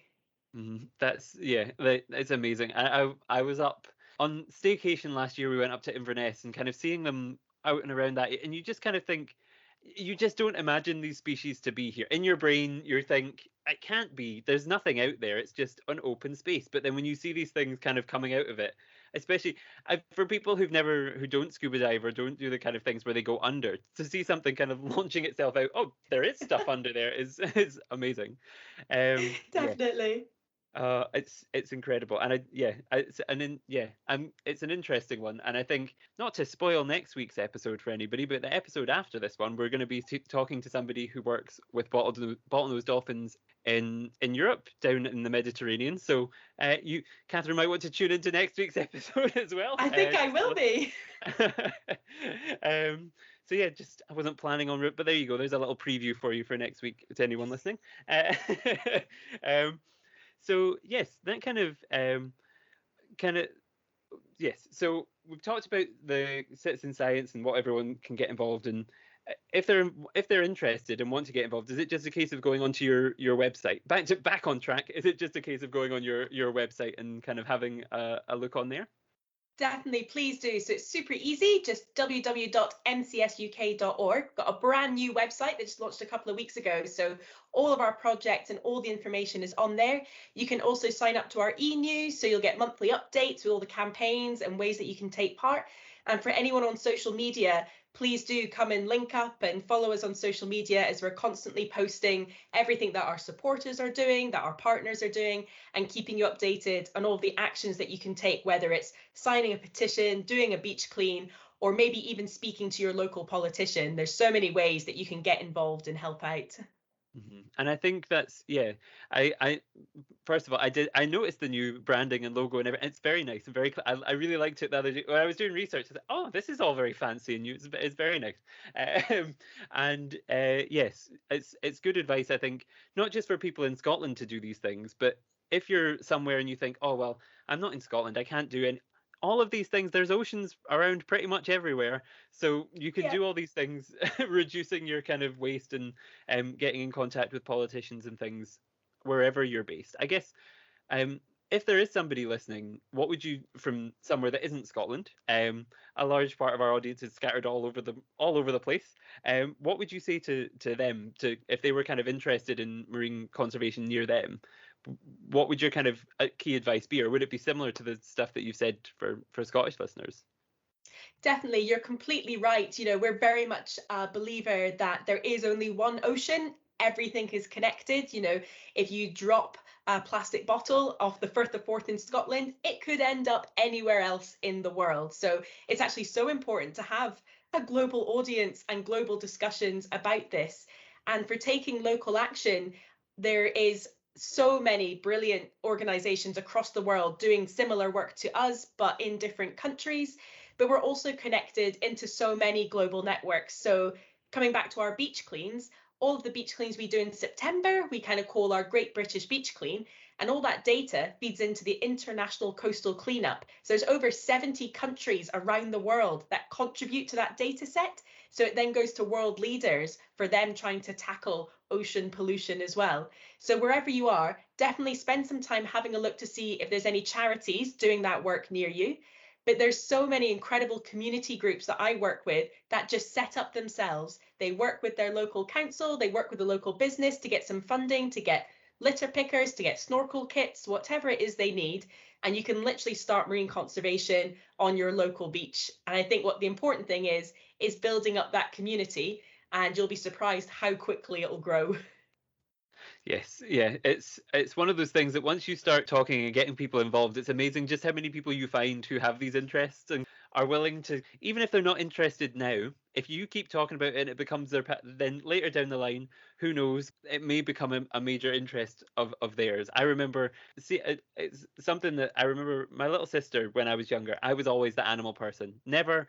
That's yeah, it's amazing. I was up on staycation last year. We went up to Inverness and kind of seeing them out and around that, and you just kind of think you just don't imagine these species to be here. In your brain, you think it can't be. There's nothing out there. It's just an open space. But then when you see these things kind of coming out of it, especially for people who don't scuba dive or don't do the kind of things where they go under, to see something kind of launching itself out. Oh, there is stuff under there. Is amazing. Yeah.
Definitely.
It's incredible, and it's an interesting one, and I think not to spoil next week's episode for anybody, but the episode after this one, we're going to be talking to somebody who works with bottlenose dolphins in Europe, down in the Mediterranean. So, Catherine, might want to tune into next week's episode as well.
I think I will be.
um, so yeah, just I wasn't planning on it, but there you go. There's a little preview for you for next week to anyone listening. Um, so yes, that kind of yes. So we've talked about the citizen science and what everyone can get involved in. If they're interested and want to get involved, is it just a case of going onto your website? Back on track. Is it just a case of going on your website and kind of having a look on there?
Definitely, please do. So it's super easy, just www.mcsuk.org. Got a brand new website that just launched a couple of weeks ago. So all of our projects and all the information is on there. You can also sign up to our e-news, so you'll get monthly updates with all the campaigns and ways that you can take part. And for anyone on social media, please do come and link up and follow us on social media, as we're constantly posting everything that our supporters are doing, that our partners are doing, and keeping you updated on all the actions that you can take, whether it's signing a petition, doing a beach clean, or maybe even speaking to your local politician. There's so many ways that you can get involved and help out.
And I think that's yeah. I first of all, I noticed the new branding and logo and everything. It's very nice and very. I really liked it the other day when I was doing research. I said, "Oh, this is all very fancy and new. It's very nice." Um, and yes, it's good advice. I think not just for people in Scotland to do these things, but if you're somewhere and you think, "Oh well, I'm not in Scotland. I can't do any." All of these things, there's oceans around pretty much everywhere, so you can
Yeah.
do all these things, reducing your kind of waste and getting in contact with politicians and things wherever you're based. I guess um, if there is somebody listening, what would you from somewhere that isn't Scotland? A large part of our audience is scattered all over the place. What would you say to them to if they were kind of interested in marine conservation near them? What would your kind of key advice be, or would it be similar to the stuff that you've said for Scottish listeners?
Definitely, you're completely right. We're very much a believer that there is only one ocean. Everything is connected. If you drop a plastic bottle off the Firth of Forth in Scotland, it could end up anywhere else in the world. So it's actually so important to have a global audience and global discussions about this. And for taking local action, there is so many brilliant organizations across the world doing similar work to us, but in different countries. But we're also connected into so many global networks. So coming back to our beach cleans, all of the beach cleans we do in September, we kind of call our Great British Beach Clean. And all that data feeds into the International Coastal Cleanup. So there's over 70 countries around the world that contribute to that data set. So it then goes to world leaders for them trying to tackle ocean pollution as well. So wherever you are, definitely spend some time having a look to see if there's any charities doing that work near you. But there's so many incredible community groups that I work with that just set up themselves. They work with their local council, they work with the local business to get some funding, to get litter pickers, to get snorkel kits, whatever it is they need. And you can literally start marine conservation on your local beach. And I think what the important thing is building up that community, and you'll be surprised how quickly it'll grow.
Yes, yeah, it's one of those things that once you start talking and getting people involved, it's amazing just how many people you find who have these interests and are willing to, even if they're not interested now, if you keep talking about it and it becomes their, then later down the line, who knows, it may become a major interest of theirs. I remember, see, it's something that I remember my little sister when I was younger. I was always the animal person, never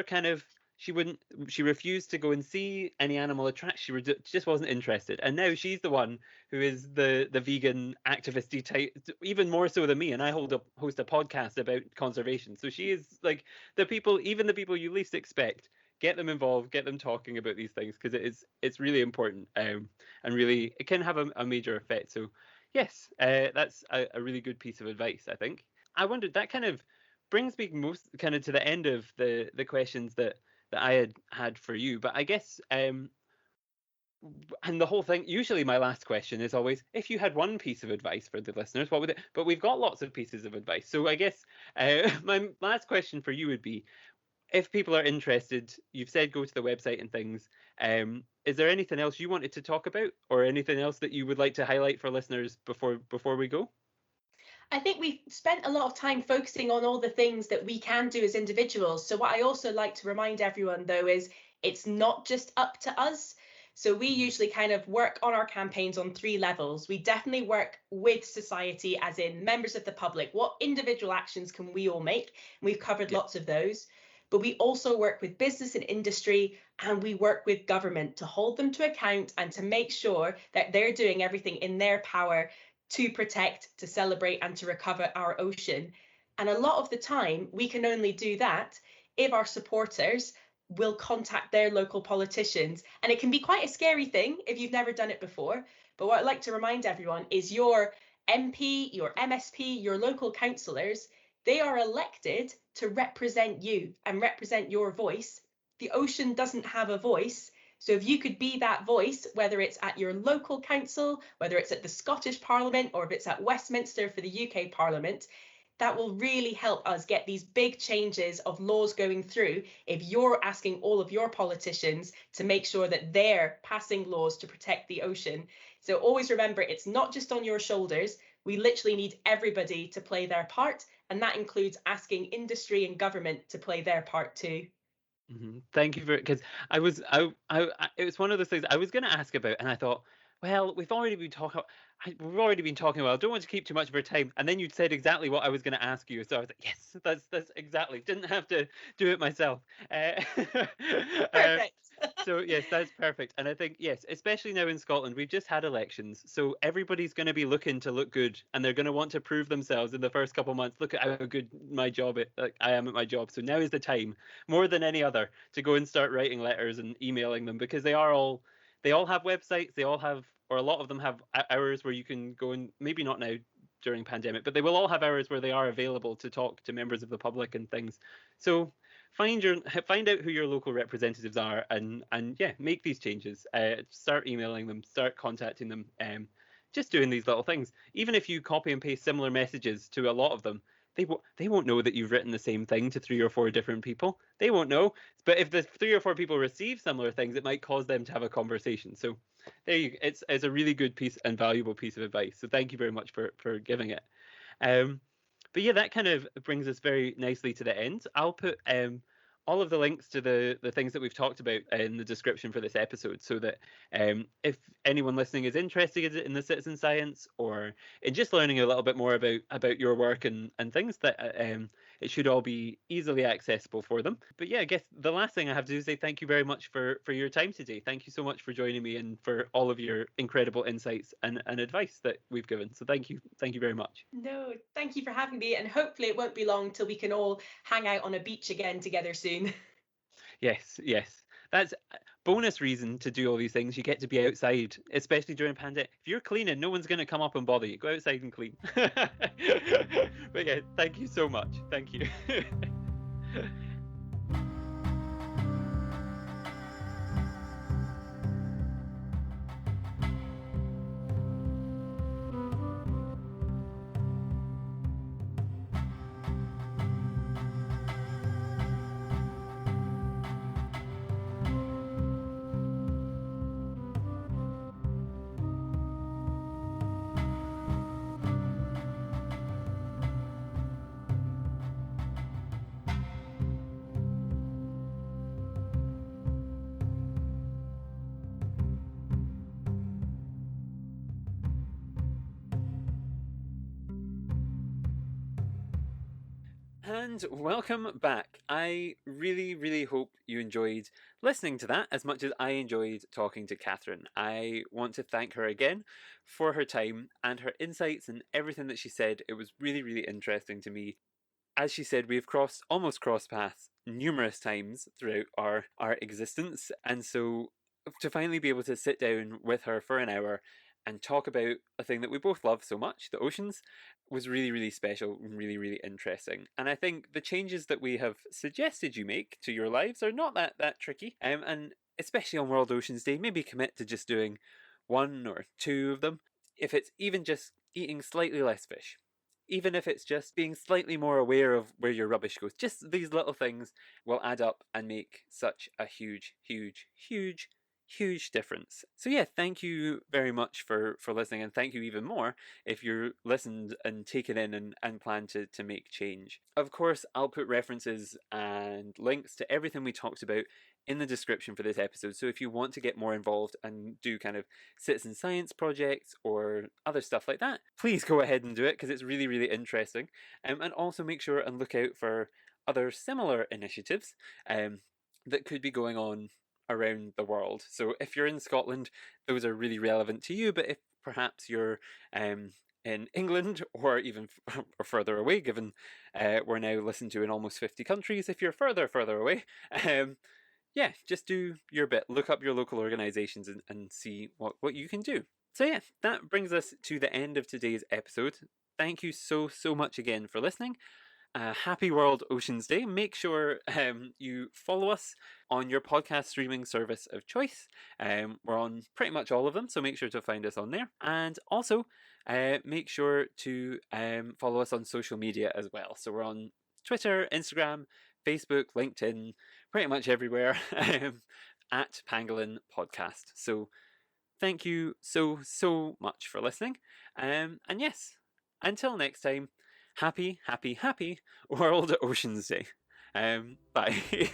kind of. She wouldn't. She refused to go and see any animal attract. She just wasn't interested. And now she's the one who is the vegan activisty type, even more so than me. And I host a podcast about conservation. So she is like the people, even the people you least expect. Get them involved, get them talking about these things because it's really important, and really it can have a major effect. So yes, that's a really good piece of advice, I think. I wondered that kind of brings me most kind of to the end of the questions that I had for you. But I guess and the whole thing, usually my last question is always, if you had one piece of advice for the listeners, what would it? But we've got lots of pieces of advice. So I guess my last question for you would be, if people are interested, you've said go to the website and things. Is there anything else you wanted to talk about, or anything else that you would like to highlight for listeners before we go?
I think we've spent a lot of time focusing on all the things that we can do as individuals. So, what I also like to remind everyone, though, is it's not just up to us. So, we
Mhm.
usually kind of work on our campaigns on three levels. We definitely work with society, as in members of the public. What individual actions can we all make? And we've covered
Yeah.
lots of those. But we also work with business and industry, and we work with government to hold them to account and to make sure that they're doing everything in their power to protect, to celebrate, and to recover our ocean. And a lot of the time, we can only do that if our supporters will contact their local politicians. And it can be quite a scary thing if you've never done it before. But what I'd like to remind everyone is your MP, your MSP, your local councillors, they are elected to represent you and represent your voice. The ocean doesn't have a voice. So if you could be that voice, whether it's at your local council, whether it's at the Scottish Parliament, or if it's at Westminster for the UK Parliament, that will really help us get these big changes of laws going through if you're asking all of your politicians to make sure that they're passing laws to protect the ocean. So always remember, it's not just on your shoulders. We literally need everybody to play their part, and that includes asking industry and government to play their part too.
Thank you for it, because it was one of those things I was going to ask about, and I thought, well, we've already been talking about. I don't want to keep too much of our time, and then you said exactly what I was going to ask you, so I was like, yes, that's exactly. Didn't have to do it myself. Uh,
Perfect.
so yes, that's perfect. And I think yes, especially now in Scotland, we've just had elections, so everybody's going to be looking to look good, and they're going to want to prove themselves in the first couple of months. Look at how good like I am at my job. So now is the time, more than any other, to go and start writing letters and emailing them, because they all have websites, they all have, or a lot of them have hours where you can go, and maybe not now during pandemic, but they will all have hours where they are available to talk to members of the public and things. So find out who your local representatives are, and yeah, make these changes. Start emailing them, start contacting them. Just doing these little things. Even if you copy and paste similar messages to a lot of them, they won't know that you've written the same thing to 3 or 4 different people. They won't know. But if the 3 or 4 people receive similar things, it might cause them to have a conversation. So there you it's a really good piece and valuable piece of advice. So thank you very much for giving it. Um, but yeah, that kind of brings us very nicely to the end. I'll put all of the links to the things that we've talked about in the description for this episode, so that if anyone listening is interested in the citizen science or in just learning a little bit more about your work and things, that it should all be easily accessible for them. But yeah, I guess the last thing I have to do is say thank you very much for your time today. Thank you so much for joining me and for all of your incredible insights and advice that we've given. So thank you very much.
No, thank you for having me, and hopefully it won't be long till we can all hang out on a beach again together soon.
Yes, yes. That's a bonus reason to do all these things. You get to be outside, especially during pandemic. If you're cleaning, no one's going to come up and bother you. Go outside and clean. But yeah, thank you so much. Thank you. And welcome back. I really, really hope you enjoyed listening to that as much as I enjoyed talking to Catherine. I want to thank her again for her time and her insights and everything that she said. It was really, really interesting to me. As she said, we've almost crossed paths numerous times throughout our existence, and so to finally be able to sit down with her for an hour and talk about a thing that we both love so much, the oceans, was really, really special and really, really interesting. And I think the changes that we have suggested you make to your lives are not that tricky. And especially on World Oceans Day, maybe commit to just doing 1 or 2 of them. If it's even just eating slightly less fish, even if it's just being slightly more aware of where your rubbish goes, just these little things will add up and make such a huge, huge, huge, huge difference. So yeah, thank you very much for listening, and thank you even more if you're listened and taken in and plan to make change. Of course, I'll put references and links to everything we talked about in the description for this episode. So if you want to get more involved and do kind of citizen science projects or other stuff like that, please go ahead and do it because it's really, really interesting. And also make sure and look out for other similar initiatives that could be going on around the world. So if you're in Scotland, those are really relevant to you. But if perhaps you're in England or even or further away, given we're now listened to in almost 50 countries, if you're further away, yeah, just do your bit. Look up your local organizations and see what you can do. So, yeah, that brings us to the end of today's episode. Thank you so much again for listening. Happy World Oceans Day. Make sure you follow us on your podcast streaming service of choice. We're on pretty much all of them, so make sure to find us on there. And also, make sure to follow us on social media as well. So we're on Twitter, Instagram, Facebook, LinkedIn, pretty much everywhere at Pangolin Podcast. So thank you so much for listening. And yes, until next time, happy World Oceans Day. Bye.